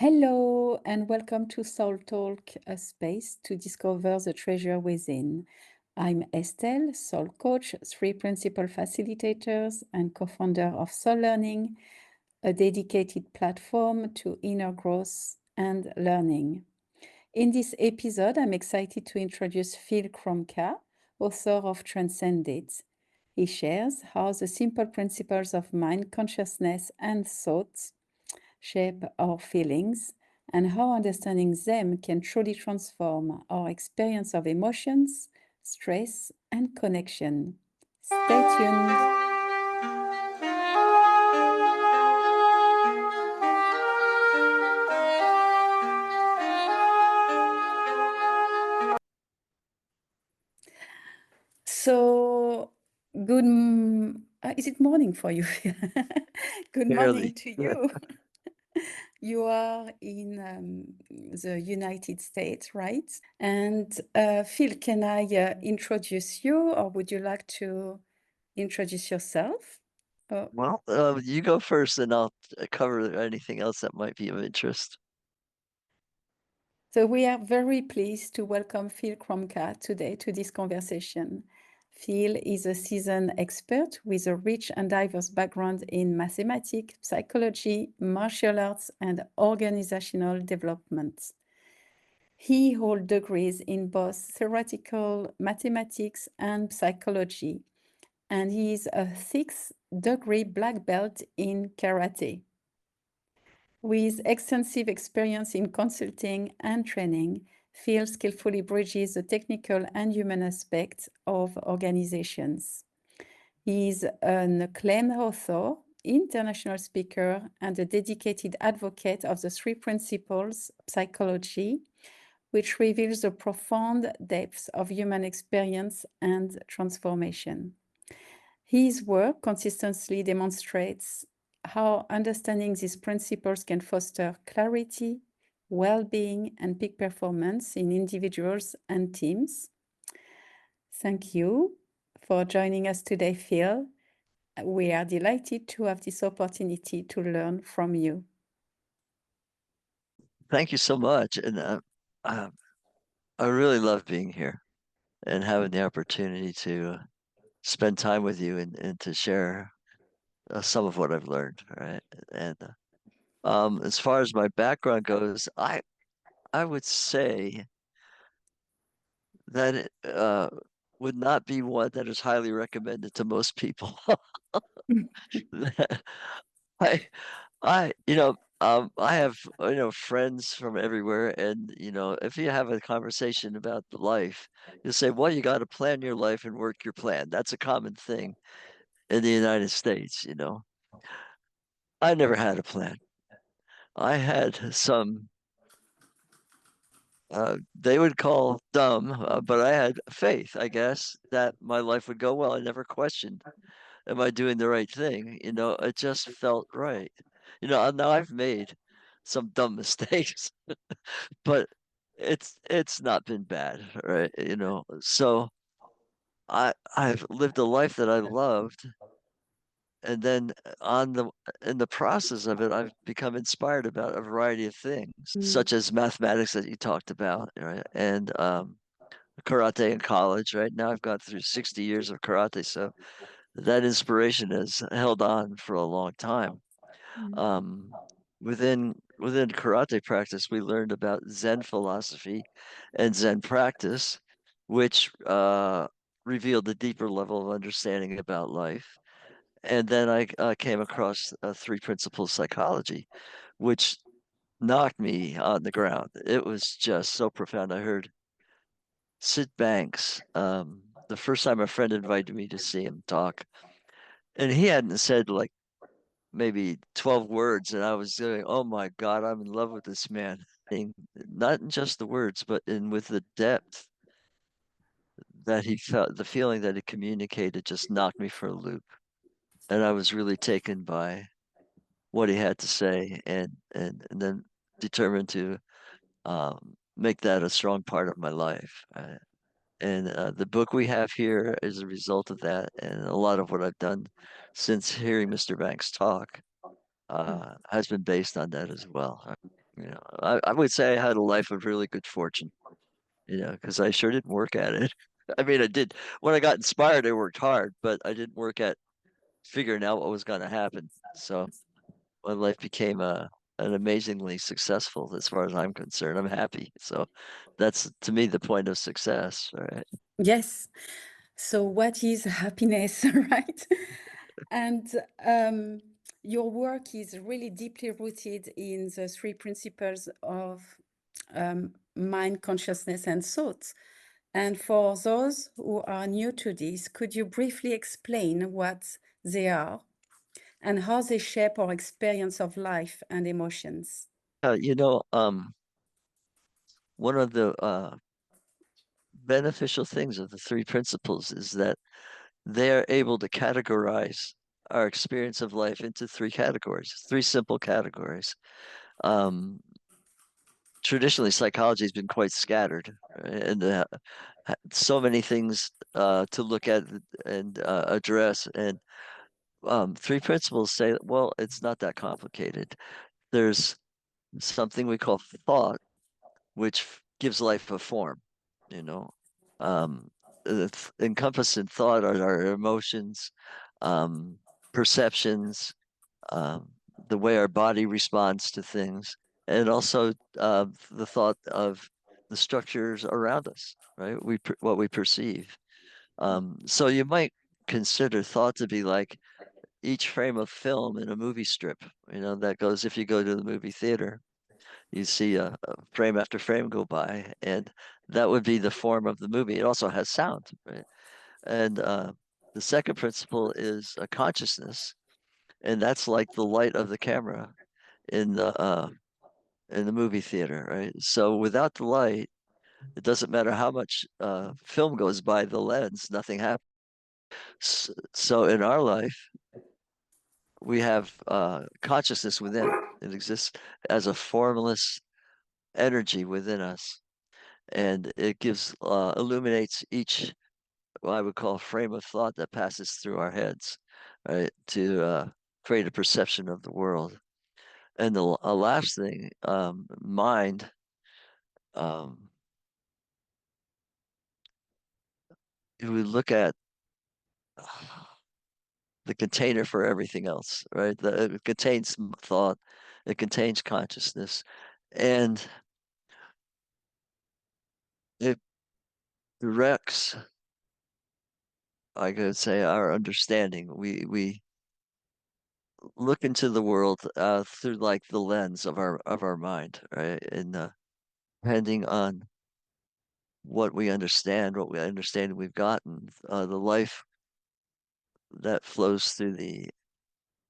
Hello, and welcome to SOULtalk, a space to discover the treasure within. I'm Estelle, Soul Coach, three principal facilitators, and co founder of Soul Learning, a dedicated platform to inner growth and learning. In this episode, I'm excited to introduce Phil Kromka, author of Transcend. He shares how the simple principles of mind, consciousness, and thought shape our feelings, and how understanding them can truly transform our experience of emotions, stress, and connection. Stay tuned. So, is it morning for you? Good morning Barely. to you. You are in the United States, right? And Phil, can I introduce you, or would you like to introduce yourself? Oh, Well, you go first, and I'll cover anything else that might be of interest. so we are very pleased to welcome Phil Kromka today to this conversation. Phil is a seasoned expert with a rich and diverse background in mathematics, psychology, martial arts, and organizational development. He holds degrees in both theoretical mathematics and psychology, and he is a sixth degree black belt in karate. With extensive experience in consulting and training, Phil skillfully bridges the technical and human aspects of organizations. He is an acclaimed author, international speaker, and a dedicated advocate of the three principles psychology, which reveals the profound depths of human experience and transformation. His work consistently demonstrates how understanding these principles can foster clarity, well being, and peak performance in individuals and teams. Thank you for joining us today, Phil. We are delighted to have this opportunity to learn from you. Thank you so much, and uh, I really love being here and having the opportunity to spend time with you and to share some of what I've learned. Right, and as far as my background goes, I would say that it would not be one that is highly recommended to most people. I I have, friends from everywhere, and, if you have a conversation about the life, you'll say, well, you got to plan your life and work your plan. That's a common thing in the United States. I never had a plan. I had some, they would call dumb, but I had faith, I guess, that my life would go well. I never questioned, am I doing the right thing? It just felt right. Now I've made some dumb mistakes, but it's not been bad, right? So I've lived a life that I loved, and then on the in the process of it, I've become inspired about a variety of things, Mm, such as mathematics that you talked about, right? And karate in college. Right now, I've gone through 60 years of karate, so that inspiration has held on for a long time. mm, Um, within karate practice, we learned about Zen philosophy and Zen practice, which revealed a deeper level of understanding about life. And then I came across three principles psychology, which knocked me on the ground. It was just so profound. I heard Sid Banks, the first time a friend invited me to see him talk, and he hadn't said like maybe 12 words, and I was going, oh my God, I'm in love with this man. Not in just the words, but in with the depth that he felt, the feeling that he communicated just knocked me for a loop. And I was really taken by what he had to say, and then determined to make that a strong part of my life. And the book we have here is a result of that, and a lot of what I've done since hearing Mr. Banks talk mm. has been based on that as well. I would say I had a life of really good fortune, because I sure didn't work at it. I mean, I did when I got inspired, I worked hard, but I didn't work at figuring out what was going to happen. So my life became an amazingly successful as far as I'm concerned. I'm happy. So that's to me the point of success, right? Yes. So, what is happiness, right? And your work is really deeply rooted in the three principles of mind, consciousness, and thought. And for those who are new to this, could you briefly explain what they are and how they shape our experience of life and emotions? One of the beneficial things of the three principles is that they are able to categorize our experience of life into three categories, three simple categories. Um, Traditionally, psychology has been quite scattered, right? And so many things to look at and address. And three principles say, well, it's not that complicated. There's something we call thought, which gives life a form, you know. Um, Encompassed in thought are our emotions, um, perceptions, um, the way our body responds to things, and also the thought of the structures around us, right? What we perceive. So you might consider thought to be like each frame of film in a movie strip, that goes if you go to the movie theater, you see a frame after frame go by, and that would be the form of the movie. It also has sound, right? And the second principle is a consciousness, and that's like the light of the camera in the movie theater, right? So without the light, it doesn't matter how much film goes by the lens, nothing happens. So in our life, we have consciousness within. It exists as a formless energy within us, and it gives illuminates each what I would call a frame of thought that passes through our heads, right, to create a perception of the world. And the last thing, mind. Um, if we look at the container for everything else, right? It contains thought, it contains consciousness, and it directs, I could say, our understanding. We look into the world through like the lens of our mind, right? And depending on what we understand we've gotten, the life that flows through the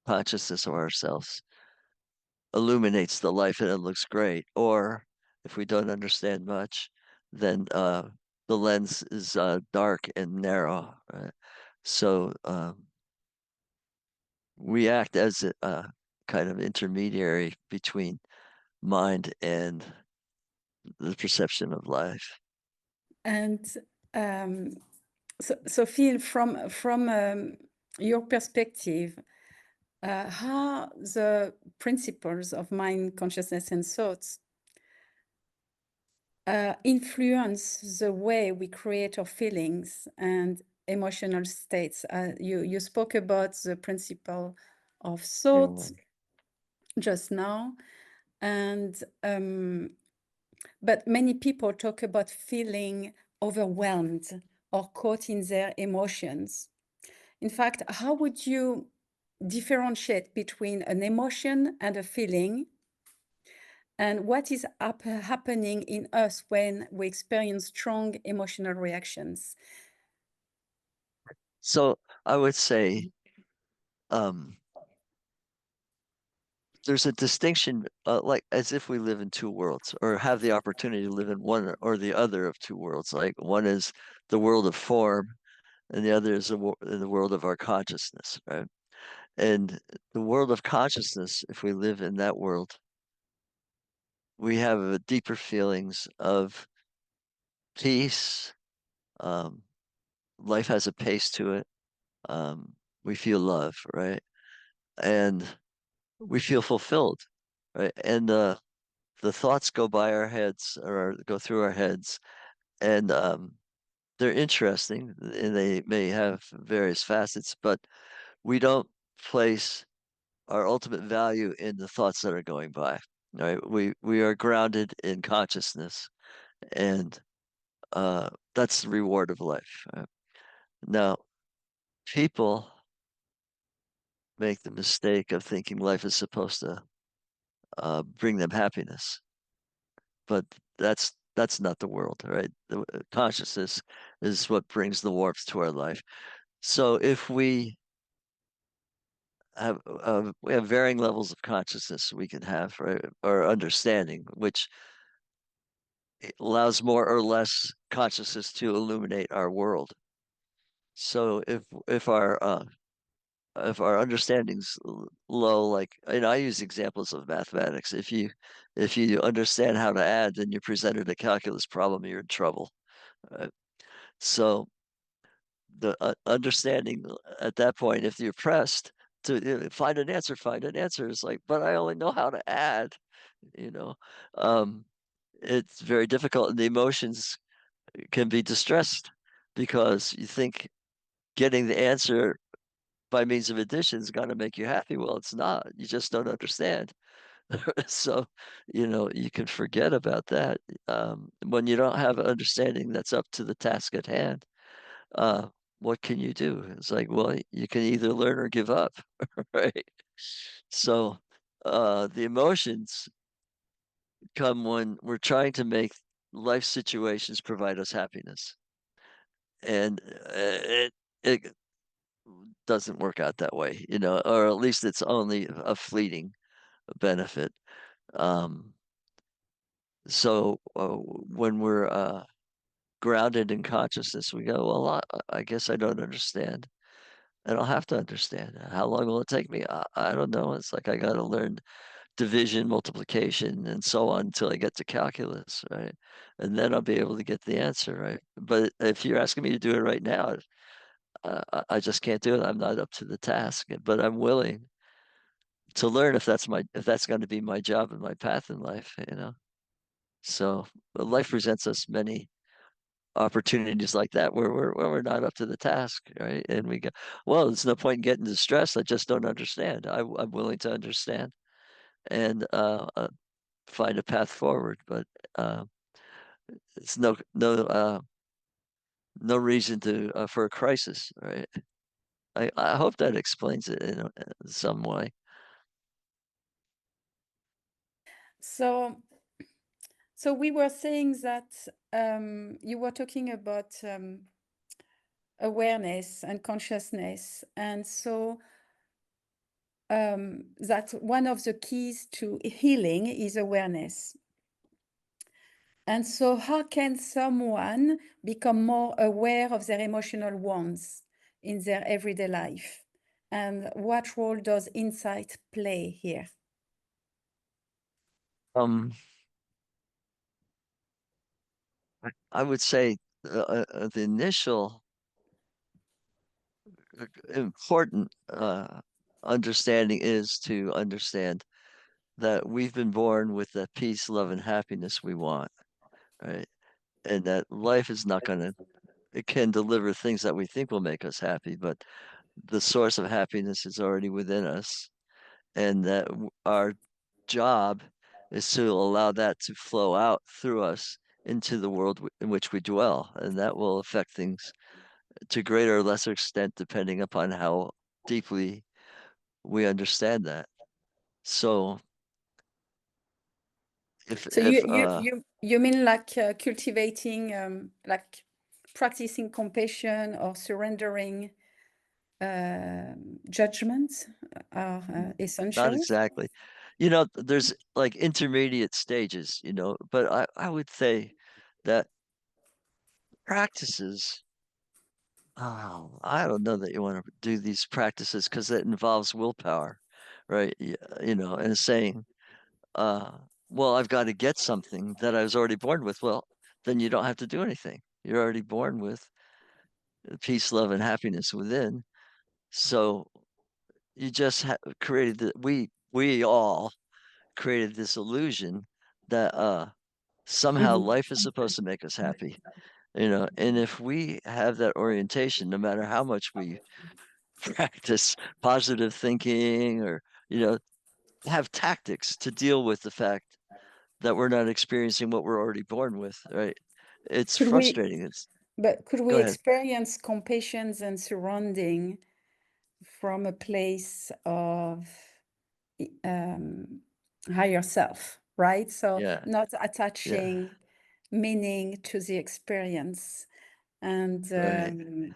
consciousness of ourselves illuminates the life and it looks great. Or if we don't understand much, then the lens is dark and narrow. Right? So we act as a kind of intermediary between mind and the perception of life. And so Phil, from your perspective, how the principles of mind, consciousness, and thoughts influence the way we create our feelings and emotional states. You spoke about the principle of thought You just now, and but many people talk about feeling overwhelmed or caught in their emotions. In fact, how would you differentiate between an emotion and a feeling? And what is happening in us when we experience strong emotional reactions? So I would say um, there's a distinction, like as if we live in two worlds or have the opportunity to live in one or the other of two worlds. Like one is the world of form, and the other is the world of our consciousness, right? And the world of consciousness, if we live in that world, we have deeper feelings of peace. Um, Life has a pace to it. We feel love, right? And we feel fulfilled, right? And the thoughts go by our heads or go through our heads, and they're interesting and they may have various facets, but we don't place our ultimate value in the thoughts that are going by. Right? We are grounded in consciousness, and that's the reward of life. Now, people make the mistake of thinking life is supposed to bring them happiness, but that's not the world, right? The consciousness is what brings the warmth to our life. So if we have varying levels of consciousness we can have, right, or understanding, which allows more or less consciousness to illuminate our world. So if our understanding's low, like, and I use examples of mathematics. If you understand how to add, then you're presented a calculus problem, you're in trouble. So the understanding at that point, if you're pressed to find an answer, is like, but I only know how to add, you know. Um, it's very difficult, and the emotions can be distressed because you think getting the answer by means of addition is going to make you happy. Well, it's not. You just don't understand. So, you can forget about that. When you don't have an understanding that's up to the task at hand, uh, what can you do? It's like, well, you can either learn or give up, right? So, the emotions come when we're trying to make life situations provide us happiness, and it doesn't work out that way, or at least it's only a fleeting benefit. Um, so when we're grounded in consciousness, we go, well, I guess I don't understand. I don't have to understand. How long will it take me? I don't know. It's like I got to learn division, multiplication, and so on until I get to calculus, right? And then I'll be able to get the answer, right? But if you're asking me to do it right now, I just can't do it. I'm not up to the task, but I'm willing to learn if that's going to be my job and my path in life. So life presents us many opportunities like that where we're not up to the task, right? And we go, well, there's no point in getting distressed. I just don't understand. I'm willing to understand and find a path forward, but uh, it's no reason to for a crisis, right? I hope that explains it in some way. So, so we were saying that you were talking about awareness and consciousness, and so that one of the keys to healing is awareness. And so, how can someone become more aware of their emotional wounds in their everyday life? And what role does insight play here? Um, I would say the initial important understanding is to understand that we've been born with the peace, love, and happiness we want, right? And that life is not going to, it can deliver things that we think will make us happy, but the source of happiness is already within us. And that our job is to allow that to flow out through us into the world in which we dwell. And that will affect things to greater or lesser extent, depending upon how deeply we understand that. So if So if you mean like cultivating, like practicing compassion or surrendering judgments are not essential. exactly, there's like intermediate stages, but I would say that practices, I don't know that you want to do these practices because it involves willpower, right? And saying, uh, well, I've got to get something that I was already born with. Well, then you don't have to do anything. You're already born with peace, love, and happiness within. So you just created we all created this illusion that somehow Mhm. life is supposed to make us happy, and if we have that orientation, no matter how much we practice positive thinking or, you know, have tactics to deal with the fact that we're not experiencing what we're already born with, right? It's Could we, frustrating. but could we Go ahead. experience compassion and surrounding from a place of um, higher self, right? So Yeah, not yeah, attaching meaning to the experience. And right.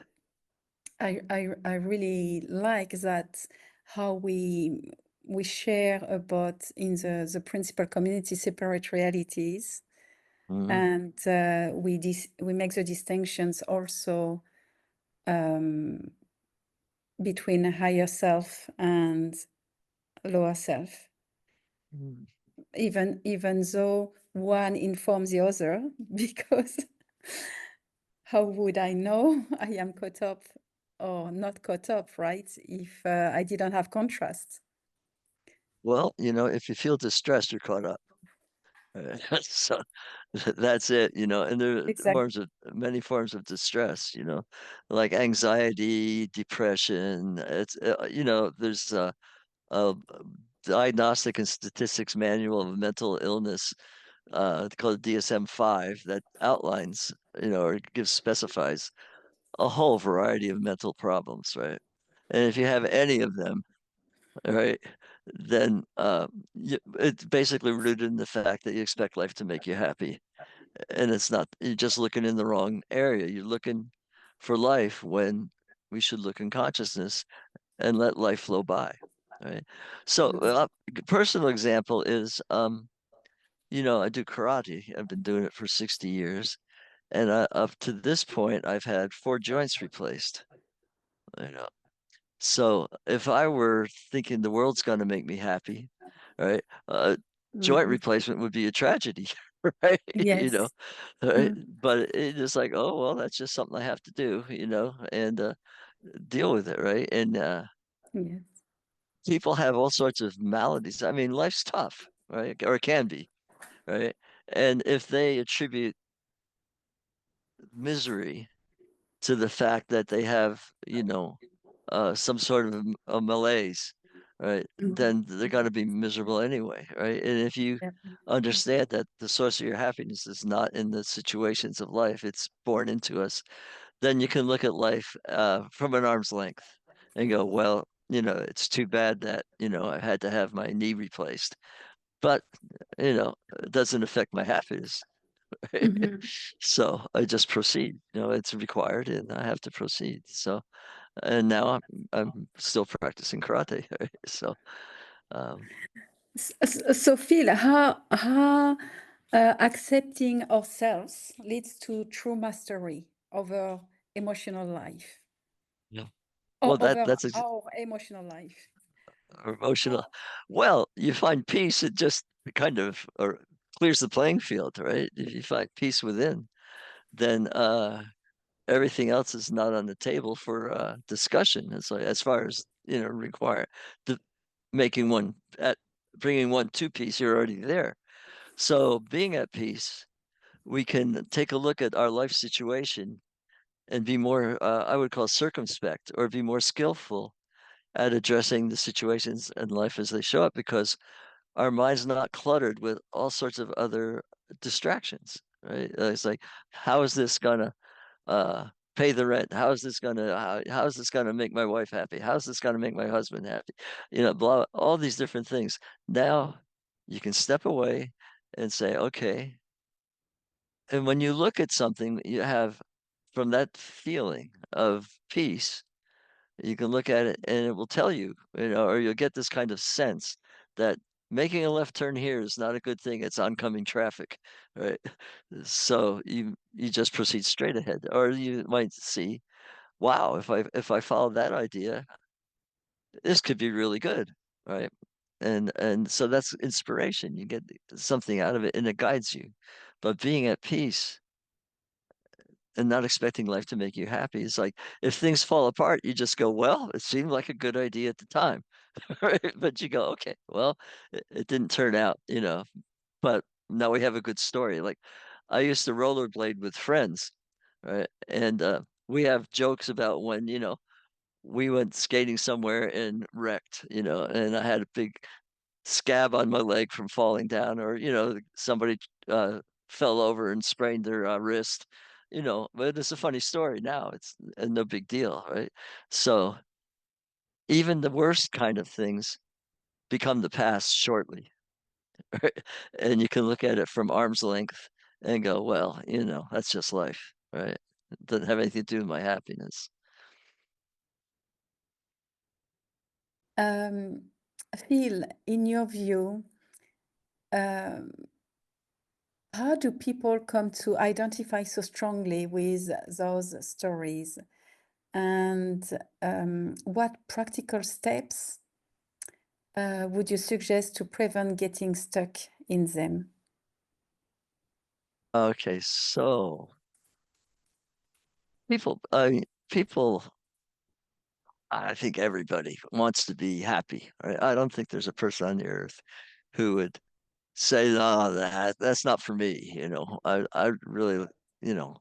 I really like that how we share about in the principal community separate realities, Mhm. and we make the distinctions also um, between higher self and lower self, Mm. even though one informs the other, because how would I know I am caught up or not caught up, right? If I didn't have contrast. Well, if you feel distressed, you're caught up. So that's it, and there are Exactly. many forms of distress, like anxiety, depression. There's a diagnostic and statistics manual of mental illness called DSM-5 that outlines, or specifies a whole variety of mental problems, right? And if you have any of them, right, then it's basically rooted in the fact that you expect life to make you happy. And it's not, you're just looking in the wrong area. You're looking for life when we should look in consciousness and let life flow by, right? So, personal example is, I do karate. I've been doing it for 60 years. And up to this point, I've had 4 joints replaced. You know, so if I were thinking the world's going to make me happy, right, joint Mhm. replacement would be a tragedy, right? Yes. Right? Mm. But it's just like, oh well, that's just something I have to do, and deal with it, right? And Yes. people have all sorts of maladies. I mean, life's tough, right? Or it can be, right? And if they attribute misery to the fact that they have, some sort of a malaise, right? Mhm. Then they're going to be miserable anyway, right? And if you Yeah. understand that the source of your happiness is not in the situations of life, it's born into us, then you can look at life from an arm's length and go, well, it's too bad that, I had to have my knee replaced, but, it doesn't affect my happiness. Mhm. So I just proceed. It's required, and I have to proceed. So, and now I'm still practicing karate. Right? So, um, So Phil, how accepting ourselves leads to true mastery over emotional life yeah. Well, or over that's our emotional life. emotional. Well, you find peace. It just kind of clears the playing field, right? If you find peace within, then everything else is not on the table for discussion. It's like as far as require the making one at bringing one to peace, you're already there. So being at peace, we can take a look at our life situation and be more, I would call circumspect, or be more skillful at addressing the situations in life as they show up, because our mind's not cluttered with all sorts of other distractions, right? It's like, how is this gonna uh, pay the rent? How is this gonna make my wife happy? How is this gonna make my husband happy? Blah, all these different things. Now you can step away and say, okay. And when you look at something, you have from that feeling of peace, you can look at it and it will tell you, or you'll get this kind of sense that making a left turn here is not a good thing. It's oncoming traffic, right? So you just proceed straight ahead. Or you might see, wow, if I follow that idea, this could be really good, right? And so that's inspiration. You get something out of it and it guides you. But being at peace and not expecting life to make you happy. It's like if things fall apart, you just go, well, it seemed like a good idea at the time. Right? But you go, okay, well, it didn't turn out, but now we have a good story. Like I used to rollerblade with friends, right? And we have jokes about when, we went skating somewhere and wrecked, and I had a big scab on my leg from falling down, or somebody fell over and sprained their wrist, but it's a funny story now. It's no big deal, right? So even the worst kind of things become the past shortly, right? And you can look at it from arm's length and go, well, that's just life, right? It doesn't have anything to do with my happiness. Um, Phil, in your view, um, how do people come to identify so strongly with those stories? And what practical steps would you suggest to prevent getting stuck in them? Okay, so people, I think everybody wants to be happy, right? I don't think there's a person on the earth who would say, "No, that's not for me." I really, you know,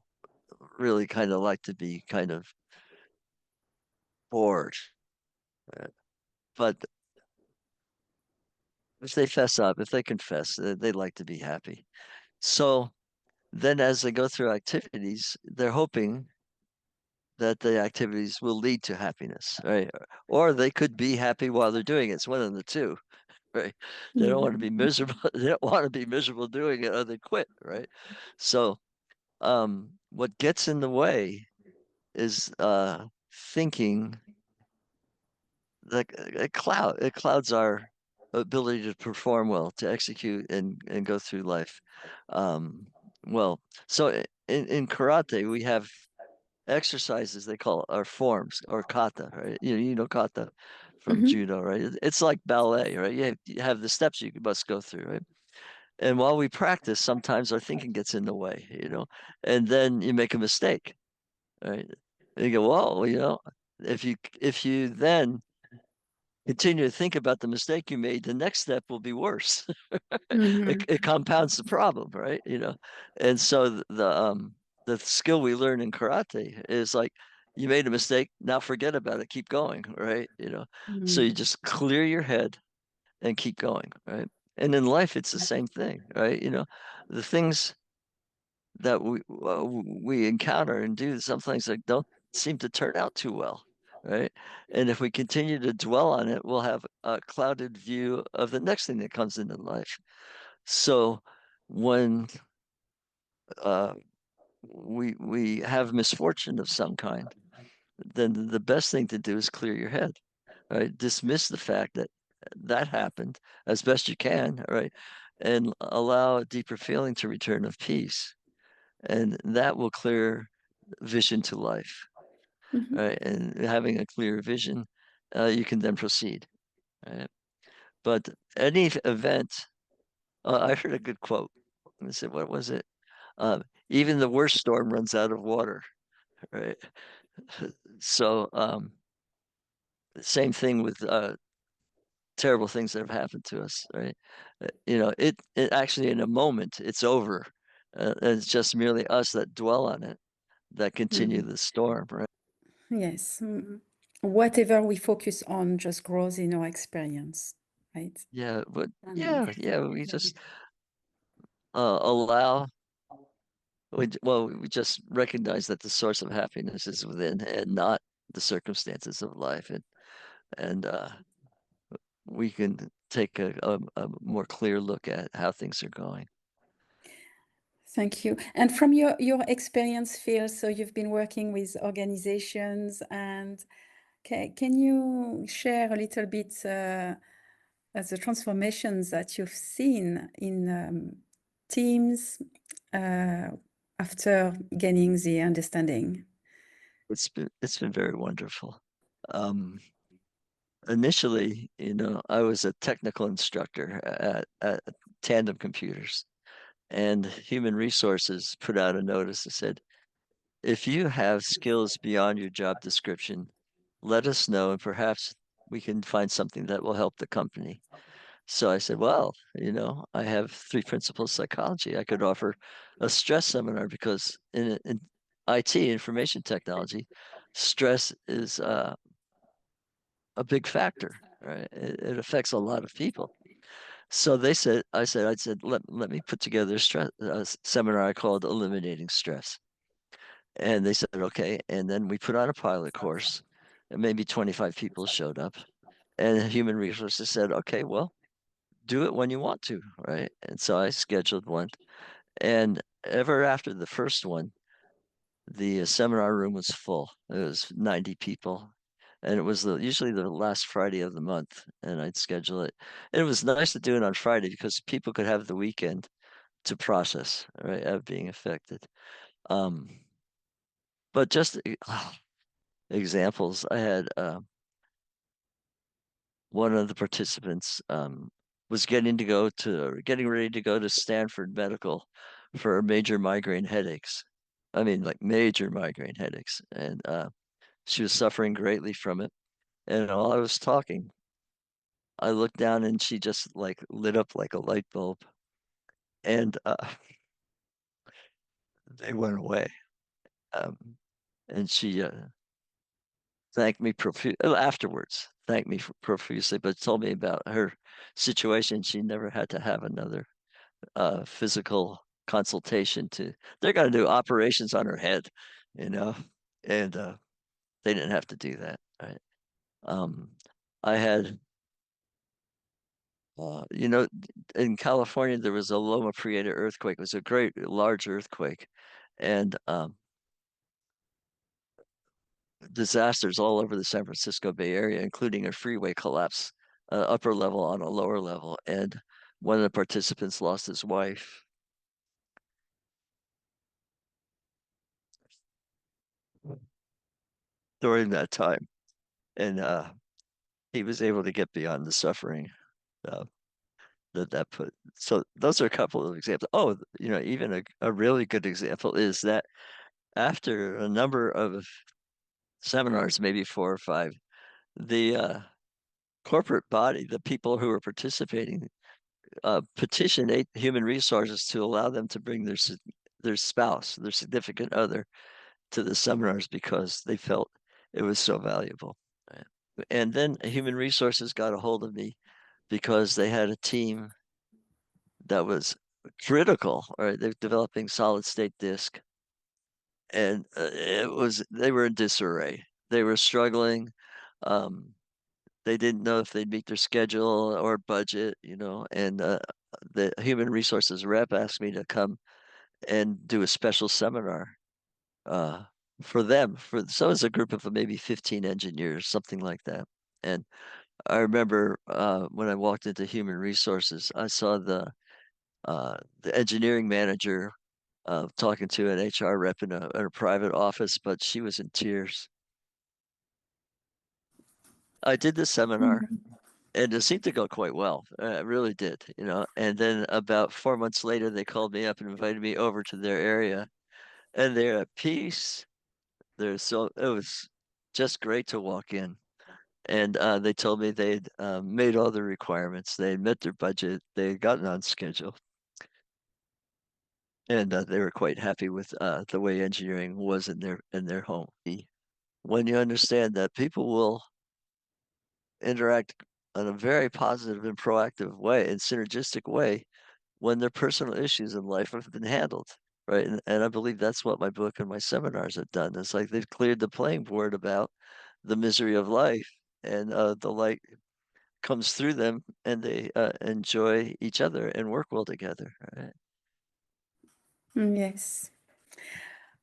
really kind of like to be kind of bored. uh, But if they fess up, if they confess, they like to be happy. So then, as they go through activities, they're hoping that the activities will lead to happiness, right? Or they could be happy while they're doing it. It's one of the two. Right? They don't want to be Mhm. miserable. They don't want to be miserable doing it, or they quit, right? So, what gets in the way is thinking that it clouds our ability to perform well, to execute and go through life. Um, well, so in karate, we have exercises they call our forms or kata, right? Kata from Mhm. judo, right? It's like ballet, right? You have the steps you must go through, right? And while we practice, sometimes our thinking gets in the way, and then you make a mistake, right? And you go, whoa, if you then continue to think about the mistake you made, the next step will be worse. it, Mhm. it compounds the problem, right? And so the skill we learn in karate is like you made a mistake, now forget about it, keep going, right? So you Mhm. just clear your head and keep going, right? And in life, it's the same thing, right? The things that we encounter and do, some things that don't seem to turn out too well, right? And if we continue to dwell on it, we'll have a clouded view of the next thing that comes into life. So when uh, we have misfortune of some kind, then the best thing to do is clear your head, right? Dismiss the fact that that happened as best you can, right? And allow a deeper feeling to return of peace. And that will clear vision to life, Mhm. right? And having a clear vision, you can then proceed, right? But any event, I heard a good quote. I said, what was it? Even the worst storm runs out of water, right? So, same thing with terrible things that have happened to us, right? It actually in a moment it's over. And it's just merely us that dwell on it that continue Mhm. the storm, right? Yes. Mhm. Whatever we focus on just grows in our experience, right? Yeah, but Um, yeah, we just allow. We just recognize that the source of happiness is within and not the circumstances of life, and we can take a more clear look at how things are going. Thank you. And from your experience, Phil, so you've been working with organizations, and can you share a little bit the transformations that you've seen in teams uh, after gaining the understanding? It's been very wonderful. Um, Initially, I was a technical instructor at Tandem Computers, and Human Resources put out a notice that said, if you have skills beyond your job description, let us know, and perhaps we can find something that will help the company. So I said, well, I have three principles of psychology. I could offer a stress seminar because in IT, information technology, stress is a big factor, right? It affects a lot of people. So I said, let me put together a seminar I called Eliminating Stress. And they said, okay. And then we put on a pilot course, and maybe 25 people showed up. And human resources said, okay, well, do it when you want to, right? And so I scheduled one. And ever after the first one, the seminar room was full. It was 90 people. And it was usually the last Friday of the month, and I'd schedule it. And it was nice to do it on Friday because people could have the weekend to process, right, of being affected. Um, but just examples, I had one of the participants was getting ready to go to Stanford Medical for major migraine headaches. I mean, like major migraine headaches, and she was suffering greatly from it. And while I was talking, I looked down and she just like lit up like a light bulb, and they went away. Um, and she thanked me afterwards, thanked me profusely, but told me about her situation. She never had to have another physical consultation they're going to do operations on her head, you know, and they didn't have to do that, right? Um, I had, in California, there was a Loma Prieta earthquake. It was a great large earthquake, and disasters all over the San Francisco Bay Area, including a freeway collapse, upper level on a lower level. And one of the participants lost his wife during that time. And he was able to get beyond the suffering uh, that put. So those are a couple of examples. Oh, even a really good example is that after a number of seminars, maybe four or five, the corporate body, the people who were participating, petitioned human resources to allow them to bring their spouse, their significant other, to the seminars because they felt it was so valuable. And then human resources got a hold of me because they had a team that was critical. Right, they're developing solid state disk, and they were in disarray. They were struggling. Um, they didn't know if they'd meet their schedule or budget, and the human resources rep asked me to come and do a special seminar uh, for them. So it's a group of maybe 15 engineers, something like that. And I remember when I walked into human resources, I saw the engineering manager talking to an HR rep in a private office, but she was in tears. I did this seminar, Mhm. and it seemed to go quite well. It really did. And then about 4 months later, they called me up and invited me over to their area, and they're at peace. It was just great to walk in. And they told me they'd made all the requirements. They had met their budget. They had gotten on schedule, and they were quite happy with the way engineering was in their home. When you understand that people will interact in a very positive and proactive way and synergistic way when their personal issues in life have been handled, right? And I believe that's what my book and my seminars have done. It's like they've cleared the playing board about the misery of life, and the light comes through them, and they enjoy each other and work well together, right? Yes.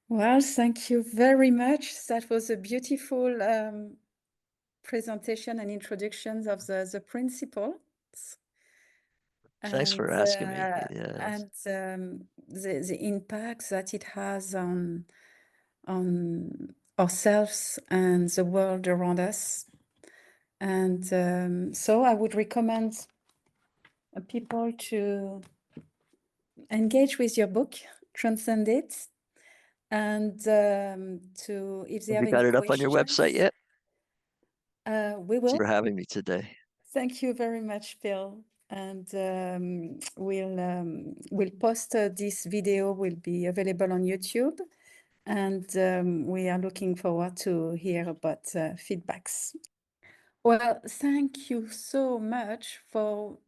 Well, thank you very much. That was a beautiful presentation and introductions of the principles Thanks and for asking me. Yes. the impact that it has on ourselves and the world around us. And so I would recommend people to engage with your book, Transcend It, and if they Have have you any got it up on your website questions, yet? we Thanks will. for having me today. Thank you very much, Phil. And we'll post this video will be available on YouTube, and we are looking forward to hear about feedbacks. Well, thank you so much for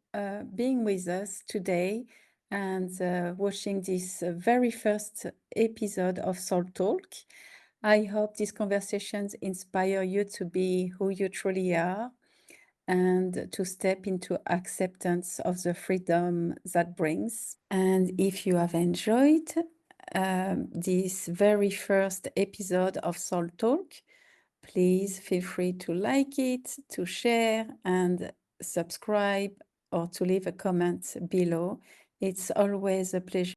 being with us today and watching this very first episode of SOULtalk. I hope these conversations inspire you to be who you truly are and to step into acceptance of the freedom that brings. And if you have enjoyed this very first episode of SOULtalk, please feel free to like it, to share, and subscribe, or to leave a comment below. It's always a pleasure